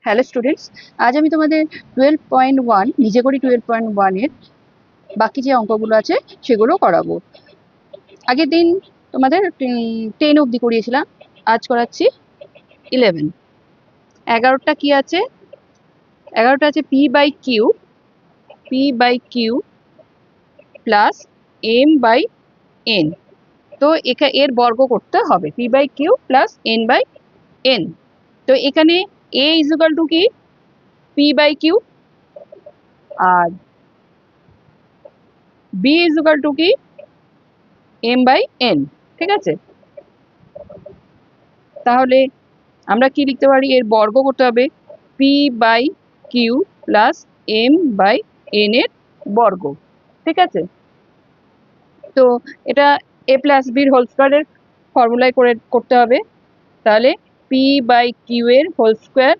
Hello students, আজ আমি তোমাদের 12.1 নিজে করি 12.1 এর বাকি যে অঙ্কগুলো আছে সেগুলো করাবো। আগের দিন তোমাদের 10 অবধি করিয়েছিলাম, আজ করাচ্ছি 11। 11টা কি আছে? 11টা আছে p by q plus m by n. তো এর বর্গ করতে হবে, p by q plus n by n. তো এখানে এ ইজুকাল টু কি? পি বাই কিউ, আর বি ইজুকাল টু কি? M by n. ঠিক আছে, তাহলে আমরা কি লিখতে পারি? এর বর্গ করতে হবে p by q plus m by n এর বর্গ। ঠিক আছে, তো এটা এ প্লাস বির হোল স্কোয়ারের ফর্মুলায় করতে হবে। তাহলে পি বাই কিউ এর হোল স্কোয়ার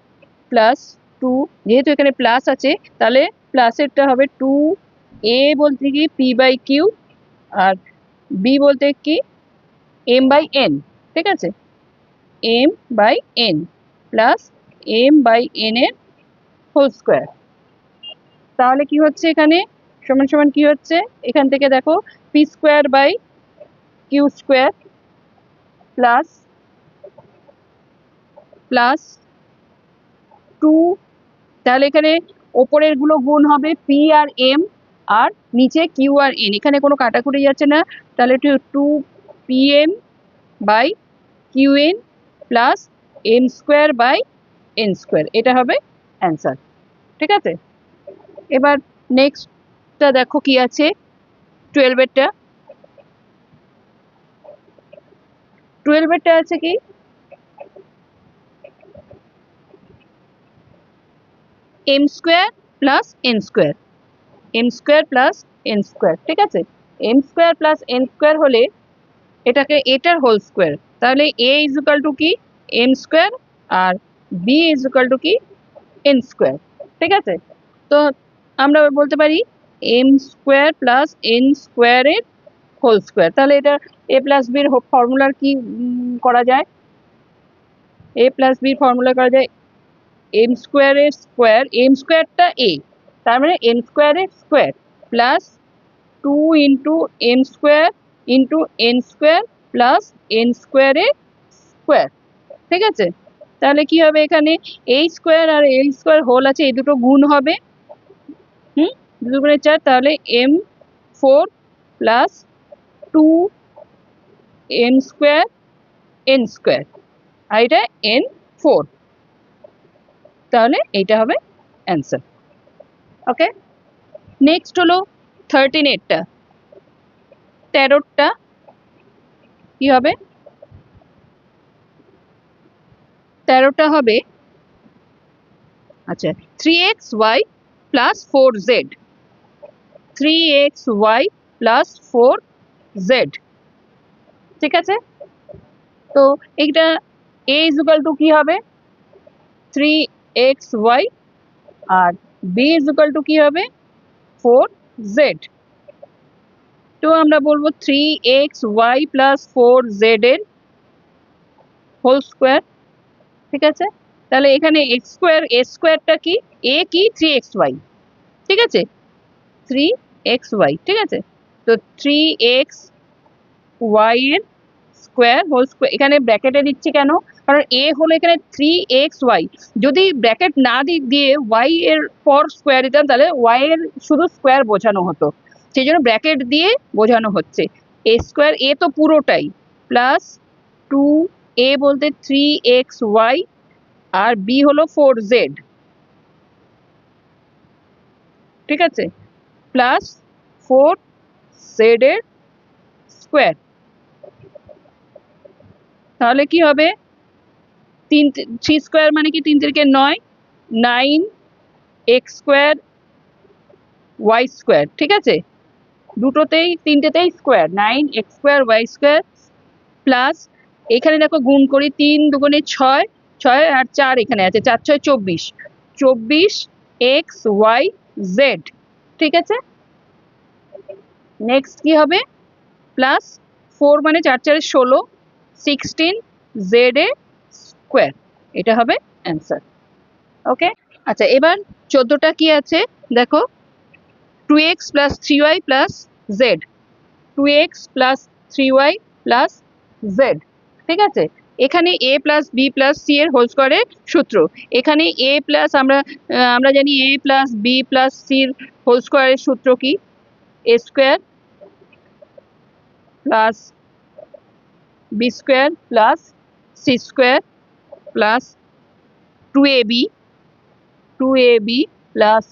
প্লাস 2, যেহেতু এখানে প্লাস আছে তাহলে প্লাসেরটা হবে 2, এ বলতে কি পি বাই কিউ আর বি বলতে কি এম বাই এন। ঠিক আছে, m by n plus m by n এর হোল স্কোয়ার। তাহলে কি হচ্ছে এখানে? সমান সমান কি হচ্ছে? এখান থেকে দেখো p square by q square plus plus 2, তাহলে এখানে ওপরের গুলো গুণ হবে পি আর এম, আর নিচে কিউ আর এন, এখানে কোনো কাটাকুটি যাচ্ছে না, তাহলে 2 p m by q n plus m square by n square, এটা হবে অ্যান্সার। ঠিক আছে, এবার নেক্সটটা দেখো কি আছে 12এরটা। 12এরটা আছে কি? M square plus n square, m square plus n square. ঠিক আছে, m square plus n square হলে এটাকে এটার হোল স্কোয়ার, তাহলে এ ইজুকাল টু কি? এম স্কোয়ার, আর বি ইজুকাল টু কি? N square. ঠিক আছে, তো আমরা বলতে পারি এম স্কোয়ার প্লাস এন স্কোয়ারের হোল স্কোয়ার। তাহলে এটা এ প্লাস বির ফর্মুলার কি করা যায়? এ প্লাস বির ফর্মুলা করা যায় এম স্কোয়ারের স্কোয়ার, এম স্কোয়ারটা এ, তার মানে এম স্কোয়ারের square plus 2 into m square into n square plus n স্কোয়ারের স্কোয়ার। ঠিক আছে, তাহলে কি হবে? এখানে এই স্কোয়ার আর এই স্কোয়ার হোল আছে, এই দুটো গুণ হবে, দুটো গুণে 4, তাহলে m 4 plus 2 m square n square, আর এটা এন 4, তাহলে এইটা হবে অ্যান্সার। ওকে, নেক্সট হলো 13এরটা। 13টা কি হবে? 13টা হবে আচ্ছা 3xy plus 4z, 3xy plus 4z। ঠিক আছে, তো এইটা a ইজুকাল টু কি হবে? 3xy, R b equal to কি হবে? 4z। তো আমরা বলবো 3xy প্লাস 4z এর হোল স্কোয়ার। ঠিক আছে, তাহলে এখানে এক্স স্কোয়ার, এ স্কোয়ারটা কি? এ কি? 3xy। ঠিক আছে, 3xy। ঠিক আছে, তো 3xy এর স্কোয়ার হোল স্কোয়ার, এখানে ব্র্যাকেটে দিচ্ছি কেন? কারণ এ হলো এখানে 3xy, যদি ব্র্যাকেট না দিয়ে ওয়াই এর পর স্কোয়ার দিতাম তাহলে ওয়াই এর শুধু স্কোয়ার বোঝানো হতো, সেই জন্য ব্র্যাকেট দিয়ে বোঝানো হচ্ছে। এ স্কোয়ার, এ তো পুরোটাই, প্লাস 2 এ বলতে 3xy আর বি হলো 4z। ঠিক আছে, প্লাস 4z এর স্কোয়ার, তাহলে কি হবে? 3 স্কোয়ার মানে কি? 3 থেকে 9, 9 এক্স স্কোয়ার ওয়াই স্কোয়ার। ঠিক আছে, দুটোতেই তিনটেতেই square, 9 x square y square, plus এখানে দেখো গুণ করি, 3 দুগুণে 6, 6 আর 4 এখানে আছে, 4 6 24, 24 এক্স ওয়াই জেড। ঠিক আছে, নেক্সট কি হবে? প্লাস 4 মানে 4 4 16, 16 জেড এর স্কোয়ার, এটা হবে অ্যান্সার। ওকে, আচ্ছা এবার 14টা কি আছে দেখো, 2x plus 3y plus z, 2x plus 3y plus z. ঠিক আছে, এখানে a plus b plus c এর হোল স্কোয়ারের সূত্র। এখানে a প্লাস আমরা জানি a প্লাস বি প্লাস সির হোল স্কোয়ারের সূত্র কি, a square plus b square plus c square plus 2ab plus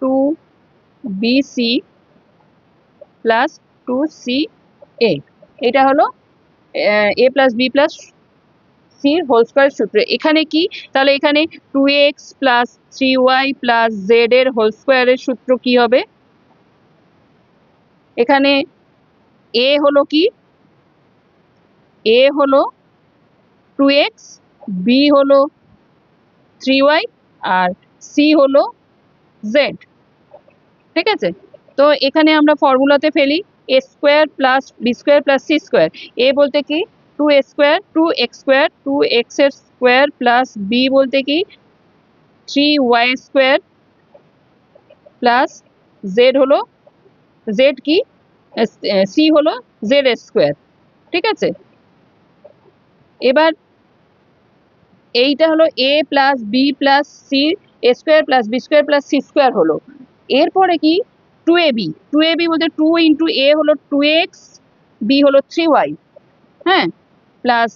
2bc plus 2ca। এটা হলো a প্লাস বি প্লাস সির হোল স্কোয়ার সূত্র। এখানে কি, তাহলে এখানে 2x plus 3y plus Z এর হোল স্কোয়ারের সূত্র কি হবে, এখানে a হলো কি, a হলো 2x, b হলো 3y আর c হলো z। ঠিক আছে, তো এখানে আমরা ফর্মুলাতে ফেলি a square plus b square plus c square. a বলতে কি 2a square, 2x square, 2x এর স্কোয়ার প্লাস b বলতে কি 3y স্কোয়ার প্লাস z হলো, z কি, c হলো z এর স্কোয়ার। ঠিক আছে, এবার এইটা হলো a plus b plus c a square plus b square plus c square হলো। এরপরে কি 2ab, 2ab বলতে 2 ইন্টু a হলো 2x, b হলো 3y, হ্যাঁ, প্লাস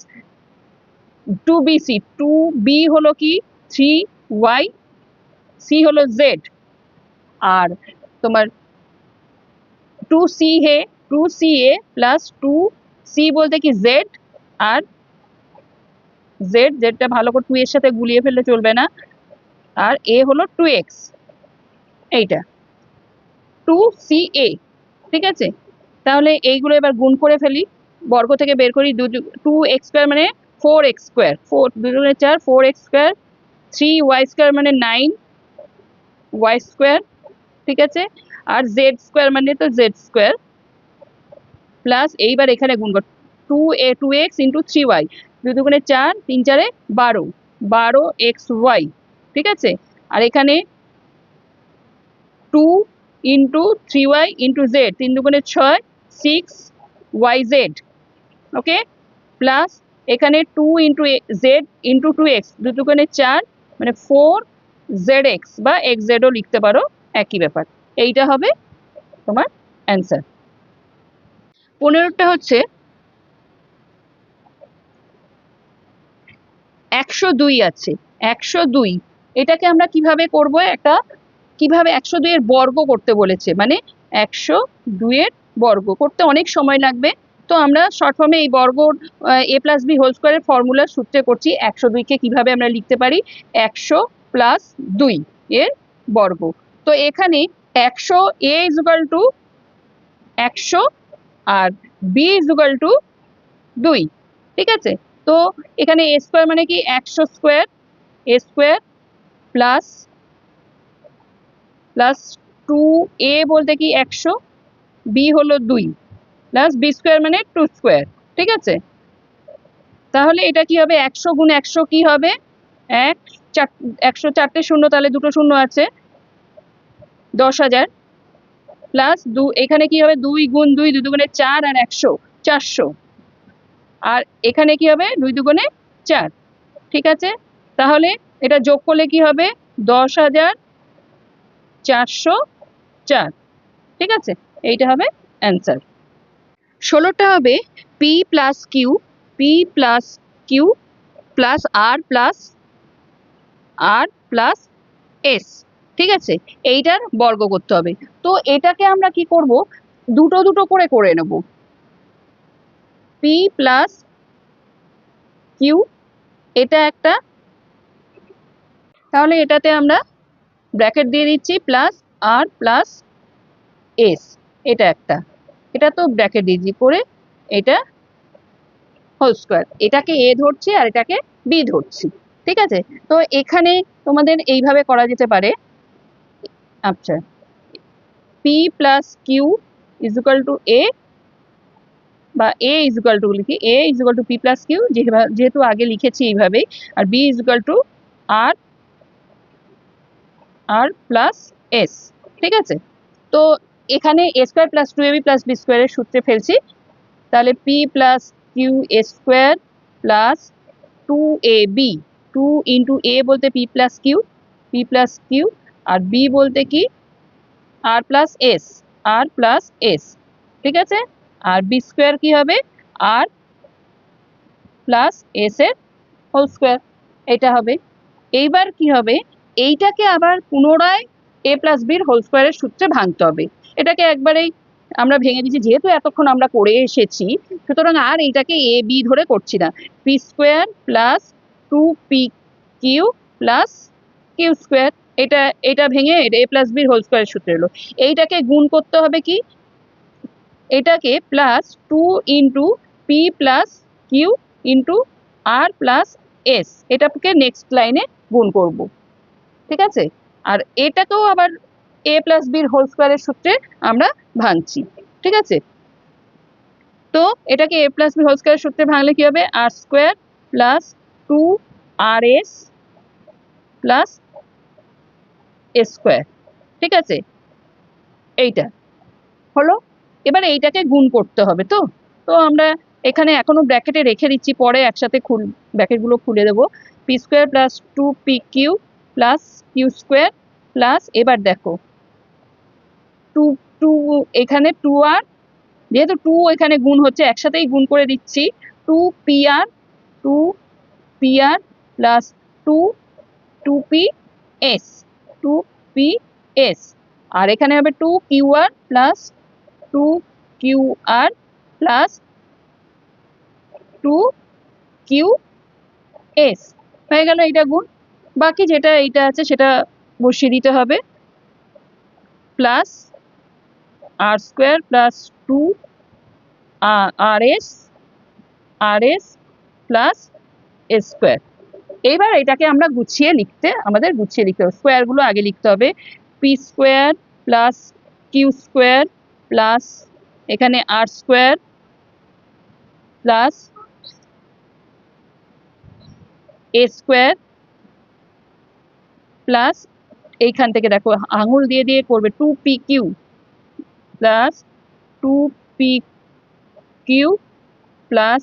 2bc, 2b হলো কি 3y, c হলো z, আর তোমার 2ca প্লাস 2c বলতে কি z, আর জেডটা ভালো করে 2 এর সাথে গুলিয়ে ফেললে চলবে না, আর a হলো 2x, এইটা 2ca। ঠিক আছে, তাহলে এইগুলো এবার গুণ করে ফেলি, বর্গ থেকে বের করি, 2x স্কোয়ার মানে 4x স্কোয়ার, 4 2 দুগুণে 4, 4x স্কোয়ার, 3y স্কোয়ার মানে 9y স্কোয়ার। ঠিক আছে, আর z স্কোয়ার মানে তো z স্কোয়ার প্লাস, এইবার এখানে গুণ কর 2x ইন্টু 3y, 2 দুগুণে 4, 3 4 12, 12xy। ঠিক আছে, আর এখানে 2 ইন্টু 3y ইন্টু z, 3 দুগুণে 6, 6yz। ওকে, প্লাস এখানে 2 ইন্টু z ইন্টু 2x, 2 দুগুণে 4 মানে 4zx বা xz ও লিখতে পারো, একই ব্যাপার। এইটা হবে তোমার অ্যান্সার। 15টা হচ্ছে 102 আছে, 102 এটাকে আমরা কিভাবে করব, কিভাবে 102 এর বর্গ করতে বলেছে, মানে 102 এর বর্গ করতে অনেক সময় লাগবে, তো আমরা শর্ট ফর্মে এই বর্গ a প্লাস বি হোল স্কোয়ারের ফর্মুলার সূত্রে করছি। 102 কে কিভাবে আমরা লিখতে পারি, 100 প্লাস 2 এর বর্গ। তো এখানে 100 a ইজ ইকুয়াল টু 100 আর b ইজ ইকুয়াল টু 2। ঠিক আছে, তো এখানে a স্কোয়ার মানে কি 100 square, a square plus 2a বলতে কি 100, b হলো 2 প্লাস বি স্কোয়ার মানে 2 স্কোয়ার। ঠিক আছে, তাহলে এটা কি হবে, 100 গুণ 100 কি হবে, 100 4টে শূন্য, তাহলে দুটো শূন্য আছে, 10,000 প্লাস এখানে কি হবে 2 গুণ 2, 2 দুগুণে 4 আর 100 400, আর এখানে কি হবে 2 দুগুণে 4। ঠিক আছে, তাহলে এটা যোগ করলে কি হবে 10,404। ঠিক আছে, এইটা হবে অ্যান্সার। 16টা হবে পি প্লাস কিউ প্লাস আর প্লাস এস। ঠিক আছে, এইটার বর্গ করতে হবে। তো এটাকে আমরা কি করব, দুটো দুটো করে নেব, পি প্লাস কিউ এটা একটা, তাহলে এটাতে আমরা ব্র্যাকেট দিয়ে দিচ্ছি প্লাস আর প্লাস এস, এটা একটা, এটা তো ব্র্যাকেট দিয়েছি করে, এটা হোল স্কোয়ার, এটাকে এ ধরছি আর এটাকে বি ধরছি। ঠিক আছে, তো এখানে তোমাদের এইভাবে করা যেতে পারে, আচ্ছা p plus q is equal to a, বা এ ইজ ইকুয়াল টু লিখি, a is equal to p plus q যেহেতু আগে লিখেছি এইভাবেই, আর b is equal to r r plus s. ঠিক আছে, তো এখানে a square plus 2ab plus b স্কোয়ারের সূত্রে ফেলছি, তাহলে p plus q a square plus 2ab, 2 into a বলতে পি প্লাস কিউ আর বি বলতে কি আর প্লাস এস, ঠিক আছে। আর বি স্কোয়ার কি হবে, আর প্লাস এস এর হোল স্কোয়ার, এটা হবে। এইবার কি হবে, এইটাকে আবার পুনরায় এ প্লাস বির হোল স্কোয়ারের সূত্রে ভাঙতে হবে। এটাকে একবারেই আমরা ভেঙে দিচ্ছি, যেহেতু এতক্ষণ আমরা করে এসেছি, সুতরাং আর এইটাকে এ বি ধরে করছি না। P square plus 2p q plus q square, এটা এটা ভেঙে এটা এ প্লাস বির হোল স্কোয়ারের সূত্রে এলো। এইটাকে গুণ করতে হবে কি, এটাকে plus 2 into p plus q into r plus s, এটাকে নেক্সট লাইনে গুণ করব। ঠিক আছে, আর এটাকেও আবার এ প্লাস বির হোল স্কোয়ারের সূত্রে আমরা ভাঙছি। ঠিক আছে, তো এটাকে এ প্লাস বি হোল স্কোয়ারের সূত্রে ভাঙলে কি হবে, আর square plus 2rs plus a square. ঠিক আছে, এইটা হলো। এবার এইটাকে গুণ করতে হবে, তো তো আমরা এখানে এখনো ব্র্যাকেটে রেখে দিচ্ছি, পরে একসাথে ব্র্যাকেটগুলো খুলে দেবো। P square plus 2pq plus q square plus, এবার দেখো 2 এখানে 2 আর, যেহেতু 2 এখানে গুণ হচ্ছে একসাথেই গুণ করে দিচ্ছি, 2pr প্লাস 2ps 2ps, আর এখানে হবে 2qr plus 2qr plus 2qs, হয়ে গেল এইটা গুণ। বাকি যেটা এইটা আছে সেটা বসিয়ে দিতে হবে, plus R square plus 2rs plus a square. এইবার এটাকে আমরা আমাদের গুছিয়ে লিখতে হবে, স্কোয়ার গুলো আগে লিখতে হবে। P square plus q square plus এখানে r square plus a square plus, এইখান থেকে দেখো আঙুল দিয়ে দিয়ে করবে, 2pq plus 2pq plus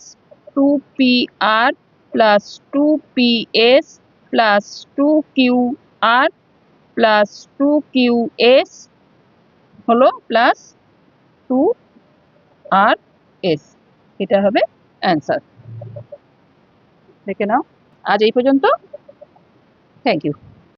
2pr plus 2ps plus 2qr plus 2qs হলো প্লাস 2rs, এটা হবে অ্যান্সার। দেখে নাও, আজ এই পর্যন্ত। Thank you.